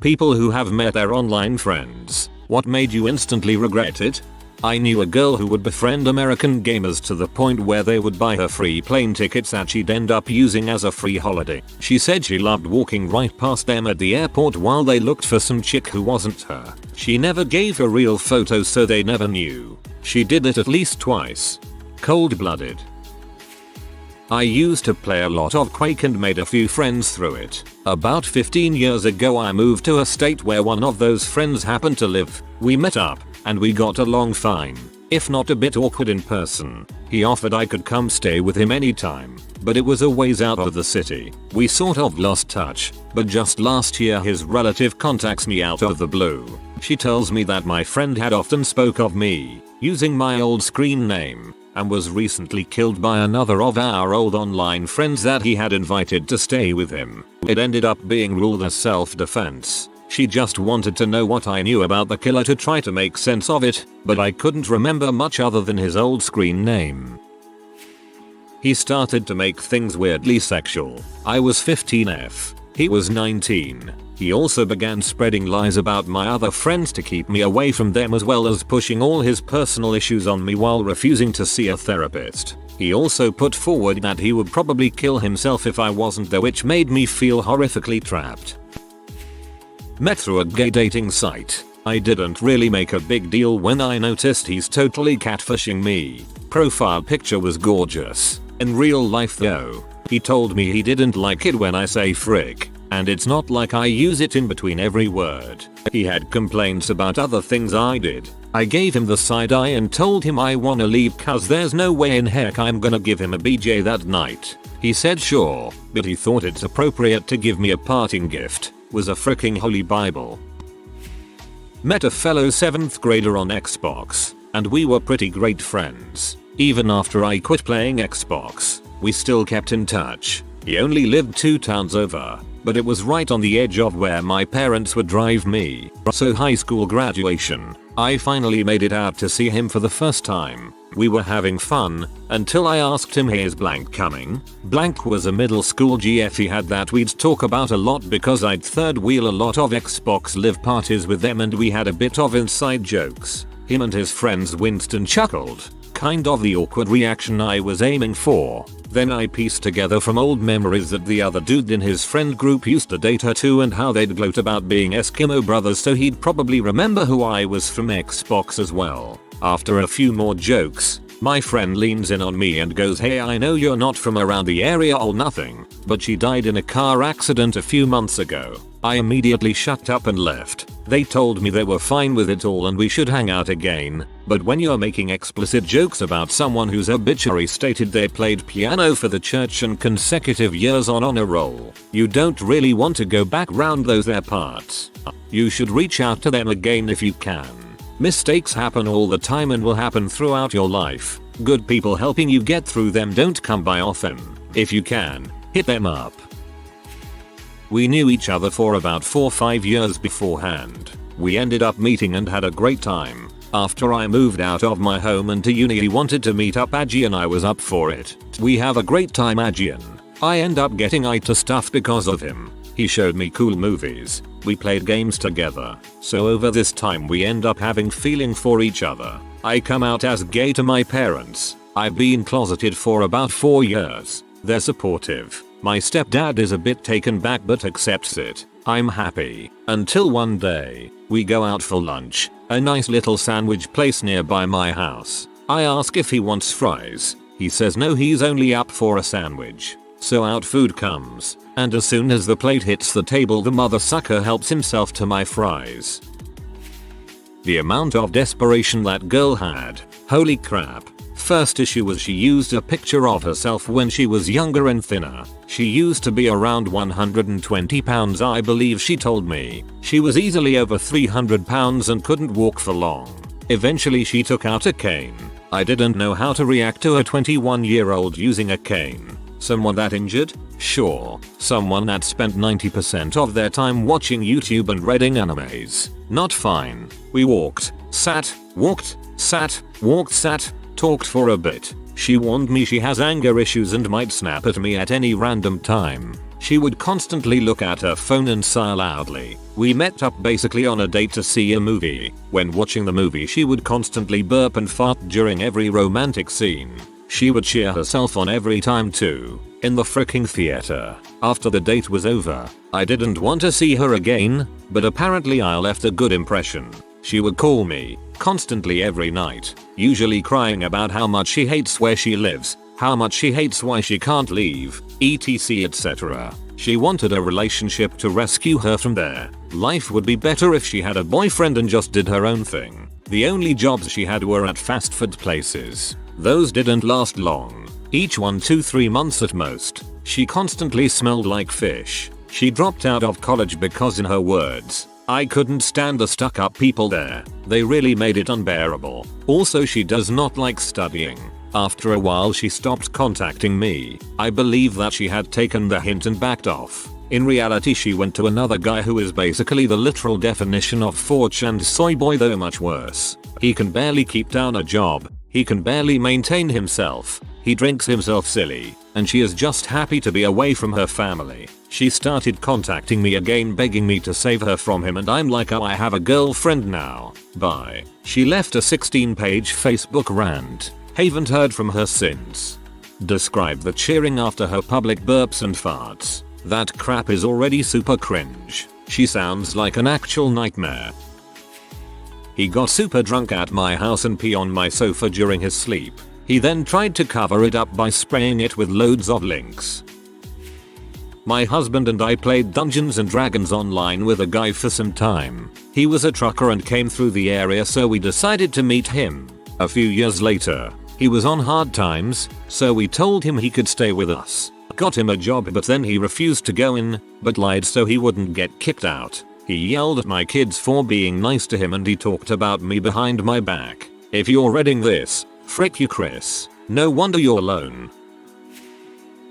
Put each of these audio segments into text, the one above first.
People who have met their online friends. What made you instantly regret it? I knew a girl who would befriend American gamers to the point where they would buy her free plane tickets that she'd end up using as a free holiday. She said she loved walking right past them at the airport while they looked for some chick who wasn't her. She never gave a real photo so they never knew. She did it at least twice. Cold-blooded. I used to play a lot of Quake and made a few friends through it. About 15 years ago I moved to a state where one of those friends happened to live. We met up, and we got along fine, if not a bit awkward in person. He offered I could come stay with him anytime, but it was a ways out of the city. We sort of lost touch, but just last year his relative contacts me out of the blue. She tells me that my friend had often spoke of me, using my old screen name, and was recently killed by another of our old online friends that he had invited to stay with him. It ended up being ruled as self-defense. She just wanted to know what I knew about the killer to try to make sense of it, but I couldn't remember much other than his old screen name. He started to make things weirdly sexual. I was 15F. He was 19. He also began spreading lies about my other friends to keep me away from them, as well as pushing all his personal issues on me while refusing to see a therapist. He also put forward that he would probably kill himself if I wasn't there, which made me feel horrifically trapped. Met through a gay dating site. I didn't really make a big deal when I noticed he's totally catfishing me. Profile picture was gorgeous. In real life though, he told me he didn't like it when I say frick, and it's not like I use it in between every word. He had complaints about other things I did. I gave him the side eye and told him I wanna leave cause there's no way in heck I'm gonna give him a BJ that night. He said sure, but he thought it's appropriate to give me a parting gift. Was a freaking holy bible. Met a fellow 7th grader on Xbox, and we were pretty great friends. Even after I quit playing Xbox, we still kept in touch. He only lived 2 towns over, but it was right on the edge of where my parents would drive me. So high school graduation, I finally made it out to see him for the first time. We were having fun, until I asked him, hey, is blank coming? Blank was a middle school GF he had that we'd talk about a lot because I'd third wheel a lot of Xbox live parties with them and we had a bit of inside jokes. Him and his friends Winston chuckled. Kind of the awkward reaction I was aiming for. Then I pieced together from old memories that the other dude in his friend group used to date her too, and how they'd gloat about being Eskimo brothers, so he'd probably remember who I was from Xbox as well. After a few more jokes, my friend leans in on me and goes, hey, I know you're not from around the area or nothing, but she died in a car accident a few months ago. I immediately shut up and left. They told me they were fine with it all and we should hang out again, but when you're making explicit jokes about someone whose obituary stated they played piano for the church and consecutive years on honor roll, you don't really want to go back round those their parts. You should reach out to them again if you can. Mistakes happen all the time and will happen throughout your life. Good people helping you get through them don't come by often. If you can, hit them up. We knew each other for about 4-5 years beforehand. We ended up meeting and had a great time. After I moved out of my home and to uni, he wanted to meet up Agi and I was up for it. We have a great time Agian. I end up getting into stuff because of him. He showed me cool movies. We played games together. So over this time we end up having feeling for each other. I come out as gay to my parents. I've been closeted for about 4 years. They're supportive. My stepdad is a bit taken back but accepts it. I'm happy. Until one day, we go out for lunch. A nice little sandwich place nearby my house. I ask if he wants fries. He says no, he's only up for a sandwich. So out food comes, and as soon as the plate hits the table, the mother sucker helps himself to my fries. The amount of desperation that girl had, holy crap. First issue was she used a picture of herself when she was younger and thinner. She used to be around 120 pounds, I believe she told me. She was easily over 300 pounds and couldn't walk for long. Eventually she took out a cane. I didn't know how to react to a 21-year-old using a cane. Someone that injured? Sure. Someone that spent 90% of their time watching YouTube and reading animes. Not fine. We walked, sat, walked, sat, walked, sat, talked for a bit. She warned me she has anger issues and might snap at me at any random time. She would constantly look at her phone and sigh loudly. We met up basically on a date to see a movie. When watching the movie she would constantly burp and fart during every romantic scene. She would cheer herself on every time too. In the freaking theater. After the date was over, I didn't want to see her again, but apparently I left a good impression. She would call me constantly every night, usually crying about how much she hates where she lives, how much she hates why she can't leave, etc etc. She wanted a relationship to rescue her from there. Life would be better if she had a boyfriend and just did her own thing. The only jobs she had were at fast food places. Those didn't last long. Each 1-3 months at most. She constantly smelled like fish. She dropped out of college because, in her words, "I couldn't stand the stuck-up people there. They really made it unbearable." Also, she does not like studying. After a while she stopped contacting me. I believe that she had taken the hint and backed off. In reality she went to another guy who is basically the literal definition of 4chan soy boy, though much worse. He can barely keep down a job. He can barely maintain himself. He drinks himself silly. And she is just happy to be away from her family. She started contacting me again, begging me to save her from him, and I'm like, oh, I have a girlfriend now. Bye. She left a 16-page Facebook rant. Haven't heard from her since. Describe the cheering after her public burps and farts. That crap is already super cringe. She sounds like an actual nightmare. He got super drunk at my house and pee on my sofa during his sleep. He then tried to cover it up by spraying it with loads of links. My husband and I played Dungeons and Dragons online with a guy for some time. He was a trucker and came through the area, so we decided to meet him. A few years later, he was on hard times, so we told him he could stay with us. Got him a job, but then he refused to go in, but lied so he wouldn't get kicked out. He yelled at my kids for being nice to him, and he talked about me behind my back. If you're reading this, frick you, Chris. No wonder you're alone.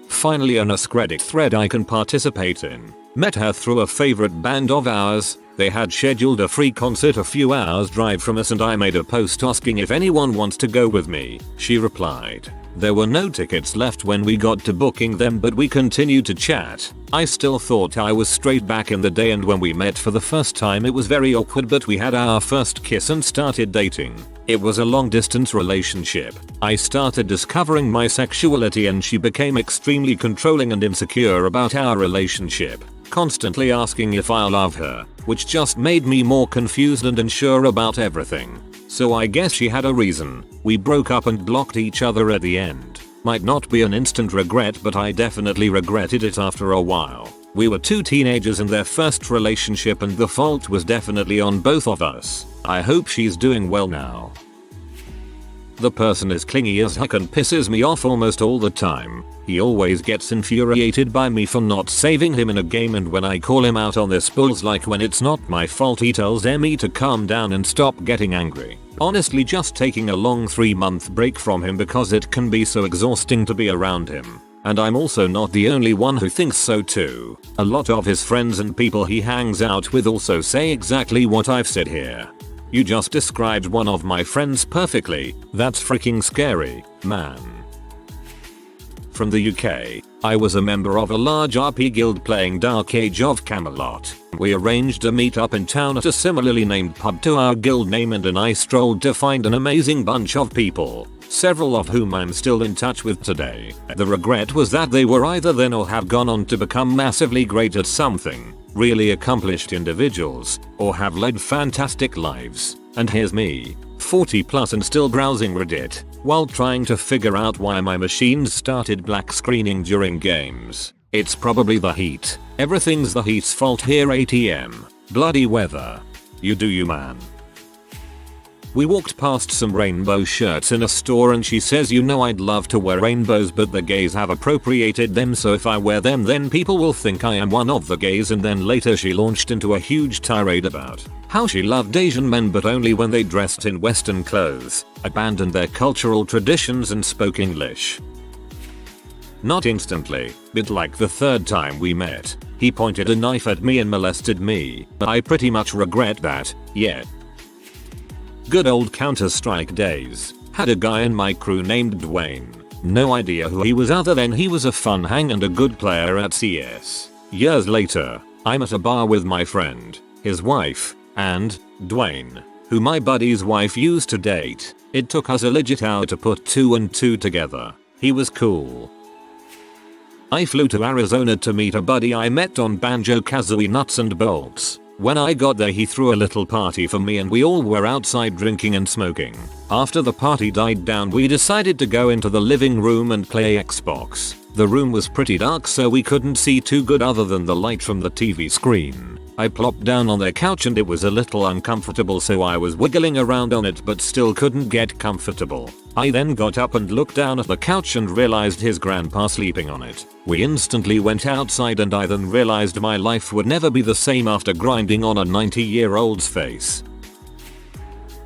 Finally, an AskReddit thread I can participate in. Met her through a favorite band of ours. They had scheduled a free concert a few hours drive from us, and I made a post asking if anyone wants to go with me. She replied. There were no tickets left when we got to booking them, but we continued to chat. I still thought I was straight back in the day, and when we met for the first time it was very awkward, but we had our first kiss and started dating. It was a long distance relationship. I started discovering my sexuality and she became extremely controlling and insecure about our relationship, constantly asking if I love her, which just made me more confused and unsure about everything. So I guess she had a reason. We broke up and blocked each other at the end. Might not be an instant regret, but I definitely regretted it after a while. We were two teenagers in their first relationship and the fault was definitely on both of us. I hope she's doing well now. The person is clingy as heck and pisses me off almost all the time. He always gets infuriated by me for not saving him in a game, and when I call him out on this bulls, like when it's not my fault, he tells me to calm down and stop getting angry. Honestly, just taking a long 3-month break from him because it can be so exhausting to be around him. And I'm also not the only one who thinks so too. A lot of his friends and people he hangs out with also say exactly what I've said here. You just described one of my friends perfectly. That's freaking scary, man. From the UK, I was a member of a large RP guild playing Dark Age of Camelot. We arranged a meetup in town at a similarly named pub to our guild name, and I strolled to find an amazing bunch of people, several of whom I'm still in touch with today. The regret was that they were either then or have gone on to become massively great at something, really accomplished individuals, or have led fantastic lives. And here's me, 40 plus and still browsing Reddit, while trying to figure out why my machines started black screening during games. It's probably the heat. Everything's the heat's fault here, ATM. Bloody weather. You do you, man. We walked past some rainbow shirts in a store and she says, you know, I'd love to wear rainbows, but the gays have appropriated them, so if I wear them then people will think I am one of the gays. And then later she launched into a huge tirade about how she loved Asian men but only when they dressed in Western clothes, abandoned their cultural traditions and spoke English. Not instantly, but like the third time we met, he pointed a knife at me and molested me. I pretty much regret that, yeah. Good old Counter-Strike days. Had a guy in my crew named Dwayne. No idea who he was other than he was a fun hang and a good player at CS. Years later, I'm at a bar with my friend, his wife, and Dwayne, who my buddy's wife used to date. It took us a legit hour to put 2 and 2 together. He was cool. I flew to Arizona to meet a buddy I met on Banjo-Kazooie Nuts and Bolts. When I got there he threw a little party for me and we all were outside drinking and smoking. After the party died down we decided to go into the living room and play Xbox. The room was pretty dark so we couldn't see too good other than the light from the TV screen. I plopped down on their couch and it was a little uncomfortable so I was wiggling around on it but still couldn't get comfortable. I then got up and looked down at the couch and realized his grandpa sleeping on it. We instantly went outside and I then realized my life would never be the same after grinding on a 90-year-old's face.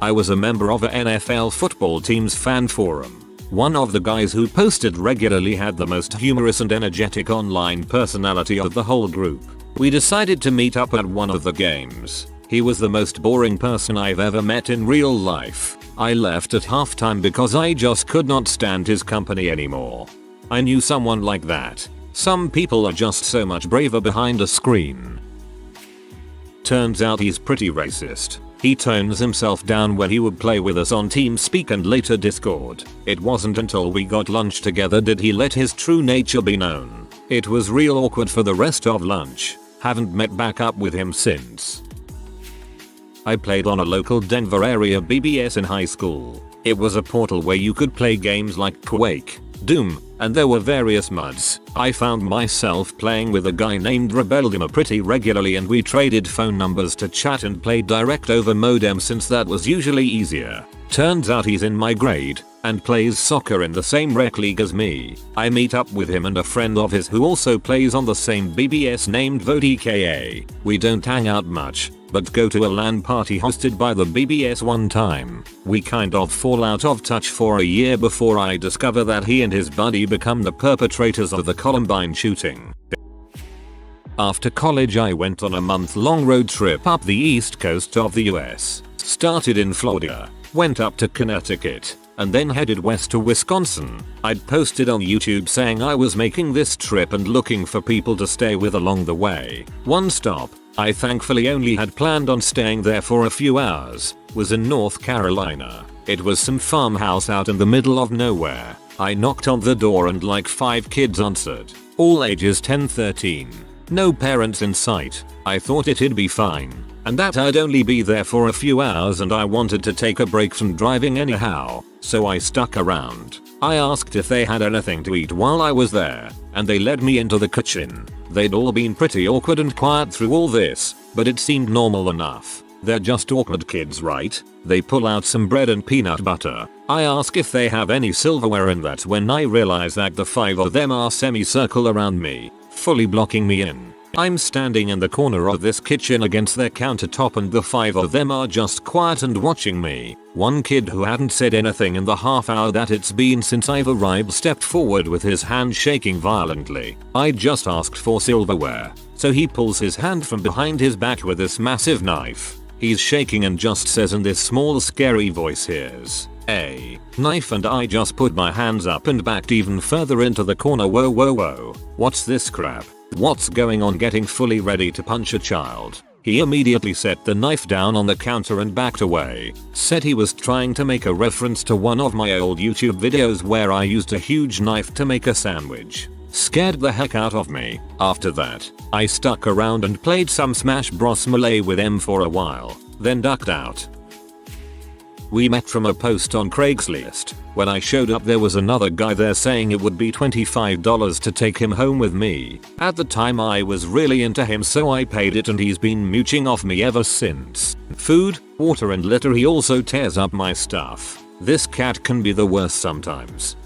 I was a member of a NFL football team's fan forum. One of the guys who posted regularly had the most humorous and energetic online personality of the whole group. We decided to meet up at one of the games. He was the most boring person I've ever met in real life. I left at halftime because I just could not stand his company anymore. I knew someone like that. Some people are just so much braver behind a screen. Turns out he's pretty racist. He tones himself down when he would play with us on TeamSpeak and later Discord. It wasn't until we got lunch together did he let his true nature be known. It was real awkward for the rest of lunch. Haven't met back up with him since. I played on a local Denver area BBS in high school. It was a portal where you could play games like Quake, Doom, and there were various mods. I found myself playing with a guy named Rebeldima pretty regularly and we traded phone numbers to chat and played direct over modem since that was usually easier. Turns out he's in my grade and plays soccer in the same rec league as me. I meet up with him and a friend of his who also plays on the same BBS named VoteEKA. We don't hang out much, but go to a LAN party hosted by the BBS one time. We kind of fall out of touch for a year before I discover that he and his buddy become the perpetrators of the Columbine shooting. After college I went on a month-long road trip up the east coast of the US. Started in Florida, went up to Connecticut, and then headed west to Wisconsin. I'd posted on YouTube saying I was making this trip and looking for people to stay with along the way. One stop, I thankfully only had planned on staying there for a few hours, was in North Carolina. It was some farmhouse out in the middle of nowhere. I knocked on the door and like 5 kids answered, all ages 10-13. No parents in sight. I thought it'd be fine, and that I'd only be there for a few hours and I wanted to take a break from driving anyhow, so I stuck around. I asked if they had anything to eat while I was there, and they led me into the kitchen. They'd all been pretty awkward and quiet through all this, but it seemed normal enough. They're just awkward kids, right? They pull out some bread and peanut butter. I ask if they have any silverware and that's when I realize that the 5 of them are semicircle around me, fully blocking me in. I'm standing in the corner of this kitchen against their countertop and the 5 of them are just quiet and watching me. One kid who hadn't said anything in the half hour that it's been since I've arrived stepped forward with his hand shaking violently. I just asked for silverware, so he pulls his hand from behind his back with this massive knife. He's shaking and just says in this small scary voice, "Here's a knife," and I just put my hands up and backed even further into the corner. Whoa, what's this crap? What's going on? Getting fully ready to punch a child. He immediately set the knife down on the counter and backed away. Said he was trying to make a reference to one of my old YouTube videos where I used a huge knife to make a sandwich. Scared the heck out of me. After that, I stuck around and played some Smash Bros. Melee with him for a while, then ducked out. We met from a post on Craigslist. When I showed up there was another guy there saying it would be $25 to take him home with me. At the time I was really into him so I paid it and he's been mooching off me ever since. Food, water and litter. He also tears up my stuff. This cat can be the worst sometimes.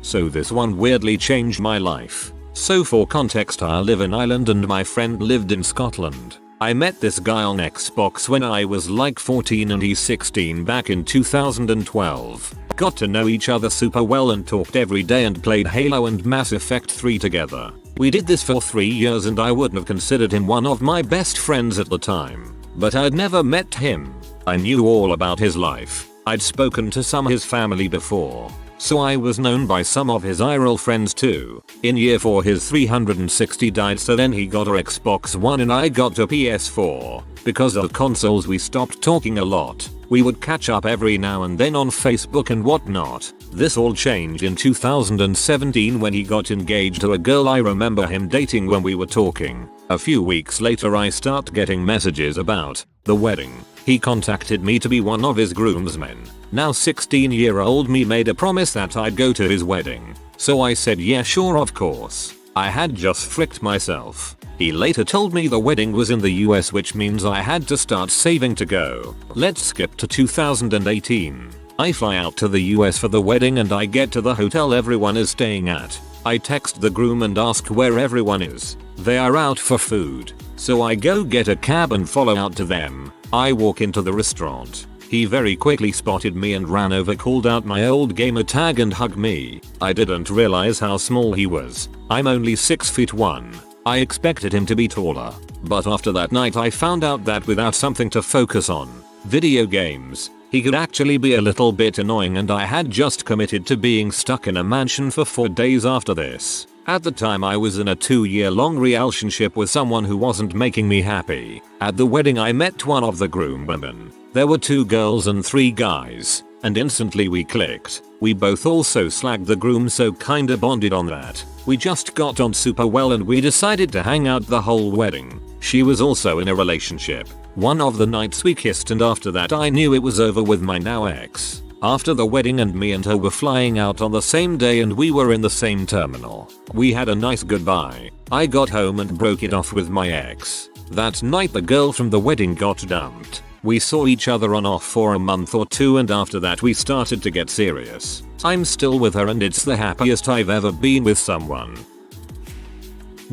So this one weirdly changed my life. So for context, I live in Ireland and my friend lived in Scotland. I met this guy on Xbox when I was like 14 and he's 16 back in 2012. Got to know each other super well and talked every day and played Halo and Mass Effect 3 together. We did this for 3 years and I wouldn't have considered him one of my best friends at the time. But I'd never met him. I knew all about his life. I'd spoken to some of his family before. so I was known by some of his IRL friends too. In year 4 his 360 died, so then he got a Xbox One and I got a PS4. Because of consoles we stopped talking a lot. We would catch up every now and then on Facebook and whatnot. This all changed in 2017 when he got engaged to a girl I remember him dating when we were talking. A few weeks later I start getting messages about the wedding. He contacted me to be one of his groomsmen. Now 16-year-old me made a promise that I'd go to his wedding. So I said yeah sure of course. I had just fricked myself. He later told me the wedding was in the US, which means I had to start saving to go. Let's skip to 2018. I fly out to the US for the wedding and I get to the hotel everyone is staying at. I text the groom and ask where everyone is. They are out for food. So I go get a cab and follow out to them. I walk into the restaurant. He very quickly spotted me and ran over, called out my old gamer tag and hugged me. I didn't realize how small he was. I'm only 6'1". I expected him to be taller. But after that night I found out that without something to focus on, video games, he could actually be a little bit annoying, and I had just committed to being stuck in a mansion for 4 days after this. At the time I was in a 2-year-long relationship with someone who wasn't making me happy. At the wedding I met one of the groom women. There were 2 girls and 3 guys, and instantly we clicked. We both also slagged the groom, so kinda bonded on that. We just got on super well and we decided to hang out the whole wedding. She was also in a relationship. One of the nights we kissed, and after that I knew it was over with my now ex. After the wedding and me and her were flying out on the same day and we were in the same terminal. We had a nice goodbye. I got home and broke it off with my ex. That night the girl from the wedding got dumped. We saw each other on off for a month or 2 and after that we started to get serious. I'm still with her and it's the happiest I've ever been with someone.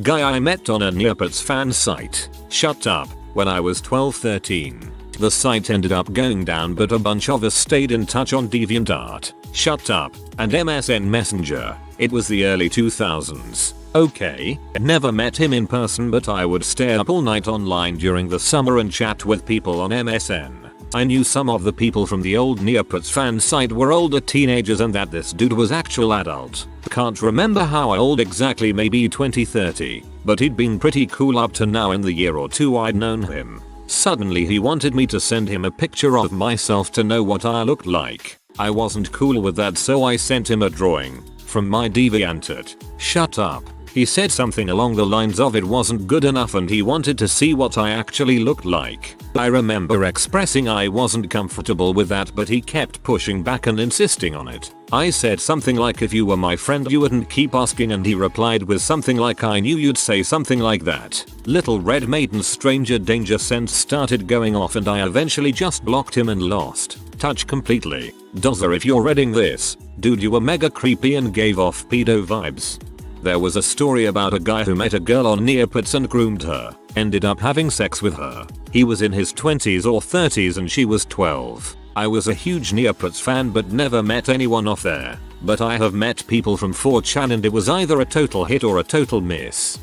Guy I met on a Neopets fan site. Shut up. When I was 12-13. The site ended up going down but a bunch of us stayed in touch on DeviantArt. Shut up. And MSN Messenger. It was the early 2000s. Okay, never met him in person but I would stay up all night online during the summer and chat with people on MSN. I knew some of the people from the old Neopets fan site were older teenagers and that this dude was actual adult. Can't remember how old exactly, maybe 20-30, but he'd been pretty cool up to now in the year or 2 I'd known him. Suddenly he wanted me to send him a picture of myself to know what I looked like. I wasn't cool with that, so I sent him a drawing from my DeviantArt. Shut up. He said something along the lines of it wasn't good enough and he wanted to see what I actually looked like. I remember expressing I wasn't comfortable with that, but he kept pushing back and insisting on it. I said something like if you were my friend you wouldn't keep asking, and he replied with something like I knew you'd say something like that. Little red maiden's stranger danger sense started going off and I eventually just blocked him and lost touch completely. Dozer, if you're reading this, dude, you were mega creepy and gave off pedo vibes. There was a story about a guy who met a girl on Neopets and groomed her, ended up having sex with her. He was in his 20s or 30s and she was 12. I was a huge Neopets fan but never met anyone off there. But I have met people from 4chan and it was either a total hit or a total miss.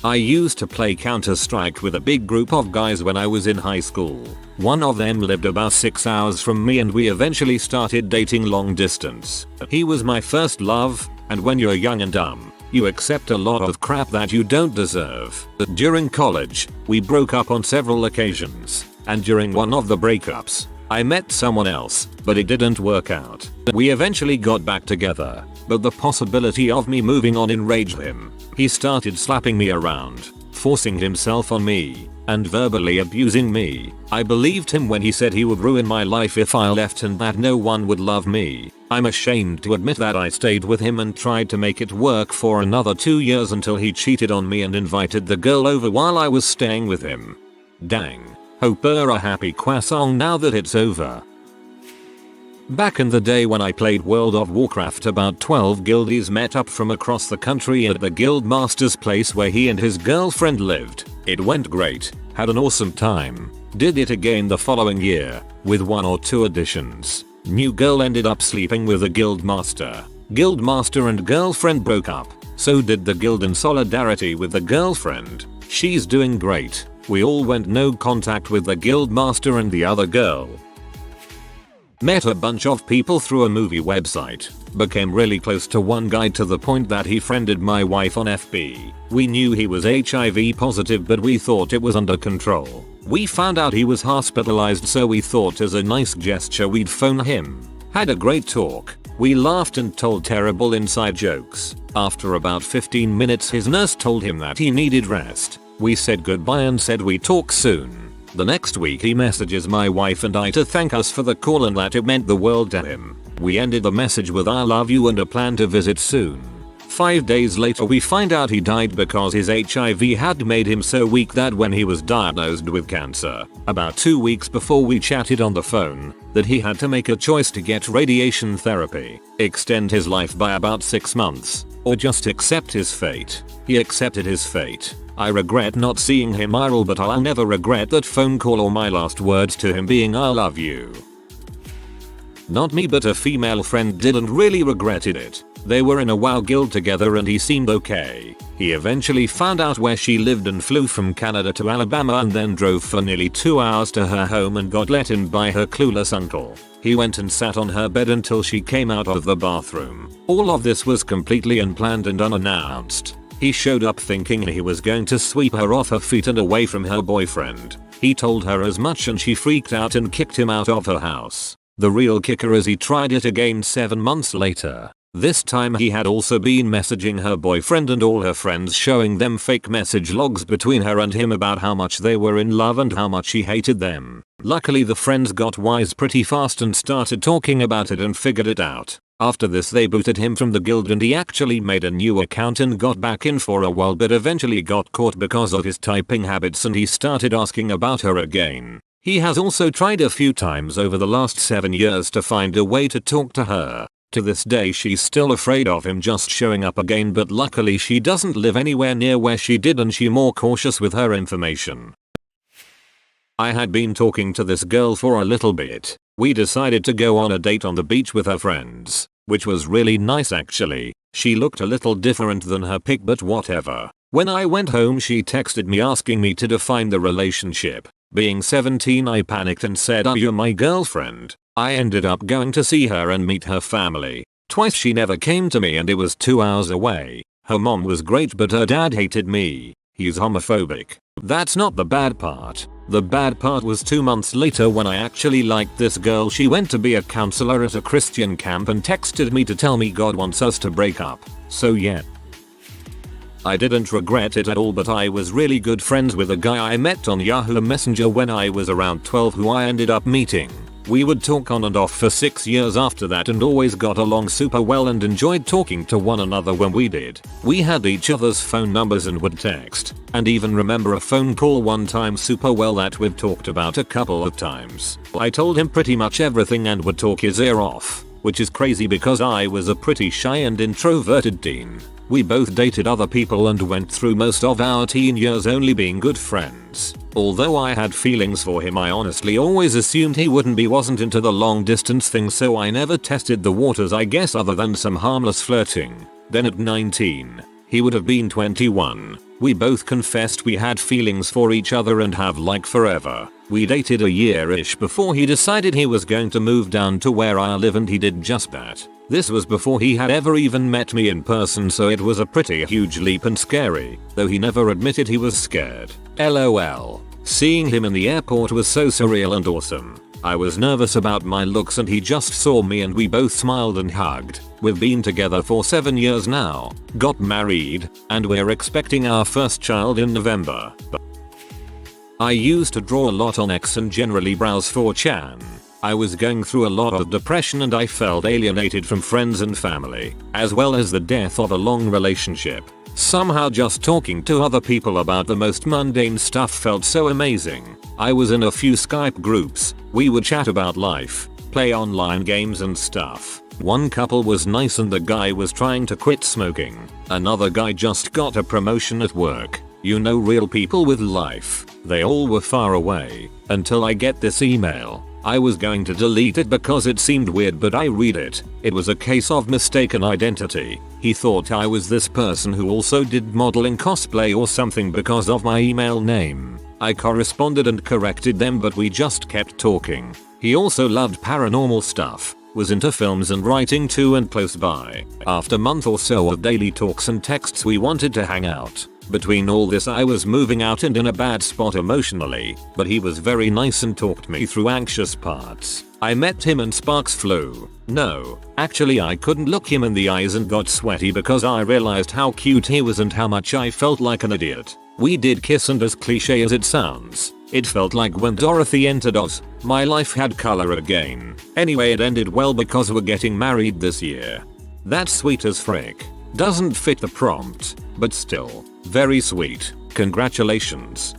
I used to play Counter-Strike with a big group of guys when I was in high school. One of them lived about 6 hours from me and we eventually started dating long distance. He was my first love, and when you're young and dumb, you accept a lot of crap that you don't deserve. During college, we broke up on several occasions, and during one of the breakups, I met someone else, but it didn't work out. We eventually got back together, but the possibility of me moving on enraged him. He started slapping me around, forcing himself on me, and verbally abusing me. I believed him when he said he would ruin my life if I left and that no one would love me. I'm ashamed to admit that I stayed with him and tried to make it work for another 2 years until he cheated on me and invited the girl over while I was staying with him. Dang. Hope you're a happy croissant now that it's over. Back in the day when I played World of Warcraft, about 12 guildies met up from across the country at the guild master's place where he and his girlfriend lived. It went great, had an awesome time. Did it again the following year, with 1 or 2 additions. New girl ended up sleeping with the guild master. Guild master and girlfriend broke up. So did the guild in solidarity with the girlfriend. She's doing great. We all went no contact with the guild master and the other girl. Met a bunch of people through a movie website. Became really close to one guy to the point that he friended my wife on FB. We knew he was HIV positive but we thought it was under control. We found out he was hospitalized so we thought as a nice gesture we'd phone him. Had a great talk. We laughed and told terrible inside jokes. After about 15 minutes his nurse told him that he needed rest. We said goodbye and said we'd talk soon. The next week he messages my wife and I to thank us for the call and that it meant the world to him. We ended the message with I love you and a plan to visit soon. 5 days later we find out he died because his HIV had made him so weak that when he was diagnosed with cancer, about 2 weeks before we chatted on the phone, that he had to make a choice to get radiation therapy, extend his life by about 6 months, or just accept his fate. He accepted his fate. I regret not seeing him IRL but I'll never regret that phone call or my last words to him being I love you. Not me but a female friend didn't really regretted it. They were in a WoW guild together and he seemed okay. He eventually found out where she lived and flew from Canada to Alabama and then drove for nearly 2 hours to her home and got let in by her clueless uncle. He went and sat on her bed until she came out of the bathroom. All of this was completely unplanned and unannounced. He showed up thinking he was going to sweep her off her feet and away from her boyfriend. He told her as much and she freaked out and kicked him out of her house. The real kicker is he tried it again 7 months later. This time he had also been messaging her boyfriend and all her friends showing them fake message logs between her and him about how much they were in love and how much he hated them. Luckily the friends got wise pretty fast and started talking about it and figured it out. After this they booted him from the guild and he actually made a new account and got back in for a while but eventually got caught because of his typing habits and he started asking about her again. He has also tried a few times over the last 7 years to find a way to talk to her. To this day she's still afraid of him just showing up again but luckily she doesn't live anywhere near where she did and she's more cautious with her information. I had been talking to this girl for a little bit. We decided to go on a date on the beach with her friends, which was really nice actually. She looked a little different than her pic but whatever. When I went home she texted me asking me to define the relationship. Being 17 I panicked and said are you my girlfriend? I ended up going to see her and meet her family. Twice she never came to me and it was 2 hours away. Her mom was great but her dad hated me. He's homophobic. That's not the bad part. The bad part was 2 months later when I actually liked this girl. She went to be a counselor at a Christian camp and texted me to tell me God wants us to break up. So yeah. I didn't regret it at all but I was really good friends with a guy I met on Yahoo Messenger when I was around 12 who I ended up meeting. We would talk on and off for 6 years after that and always got along super well and enjoyed talking to one another when we did. We had each other's phone numbers and would text, and even remember a phone call one time super well that we've talked about a couple of times. I told him pretty much everything and would talk his ear off, which is crazy because I was a pretty shy and introverted teen. We both dated other people and went through most of our teen years only being good friends. Although I had feelings for him I honestly always assumed he wasn't into the long distance thing so I never tested the waters I guess other than some harmless flirting. Then at 19, he would have been 21. We both confessed we had feelings for each other and have like forever. We dated a year-ish before he decided he was going to move down to where I live and he did just that. This was before he had ever even met me in person so it was a pretty huge leap and scary, though he never admitted he was scared. LOL. Seeing him in the airport was so surreal and awesome. I was nervous about my looks and he just saw me and we both smiled and hugged. We've been together for 7 years now, got married, and we're expecting our first child in November. I used to draw a lot on X and generally browse 4chan. I was going through a lot of depression and I felt alienated from friends and family, as well as the death of a long relationship. Somehow just talking to other people about the most mundane stuff felt so amazing. I was in a few Skype groups. We would chat about life, play online games and stuff. One couple was nice and the guy was trying to quit smoking. Another guy just got a promotion at work. You know, real people with life. They all were far away until I get this email. I was going to delete it because it seemed weird but I read it. It was a case of mistaken identity. He thought I was this person who also did modeling cosplay or something because of my email name. I corresponded and corrected them but we just kept talking. He also loved paranormal stuff, was into films and writing too, and close by. After a month or so of daily talks and texts we wanted to hang out. Between all this I was moving out and in a bad spot emotionally, but he was very nice and talked me through anxious parts. I met him and sparks flew. No, actually I couldn't look him in the eyes and got sweaty because I realized how cute he was and how much I felt like an idiot. We did kiss, and as cliche as it sounds, it felt like when Dorothy entered Oz, my life had color again. Anyway, it ended well because we're getting married this year. That's sweet as frick. Doesn't fit the prompt, but still, very sweet. Congratulations.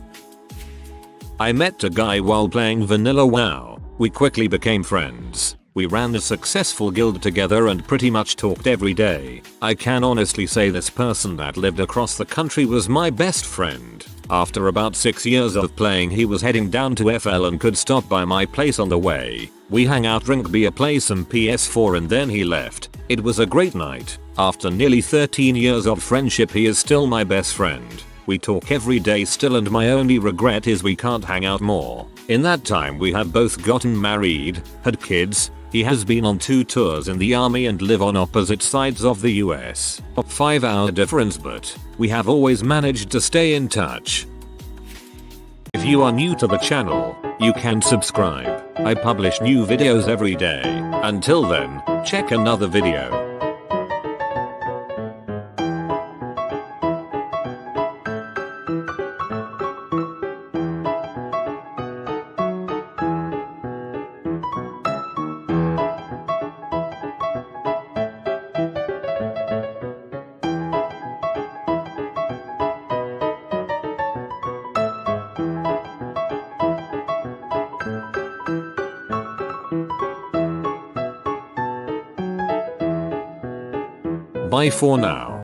I met a guy while playing Vanilla WoW. We quickly became friends. We ran a successful guild together and pretty much talked every day. I can honestly say this person that lived across the country was my best friend. After about 6 years of playing, he was heading down to FL and could stop by my place on the way. We hang out, drink beer, play some PS4, and then he left. It was a great night. After nearly 13 years of friendship, he is still my best friend. We talk every day still, and my only regret is we can't hang out more. In that time we have both gotten married, had kids. He has been on 2 tours in the army and live on opposite sides of the US. A 5-hour difference, but we have always managed to stay in touch. If you are new to the channel, you can subscribe. I publish new videos every day. Until then, check another video. Bye for now.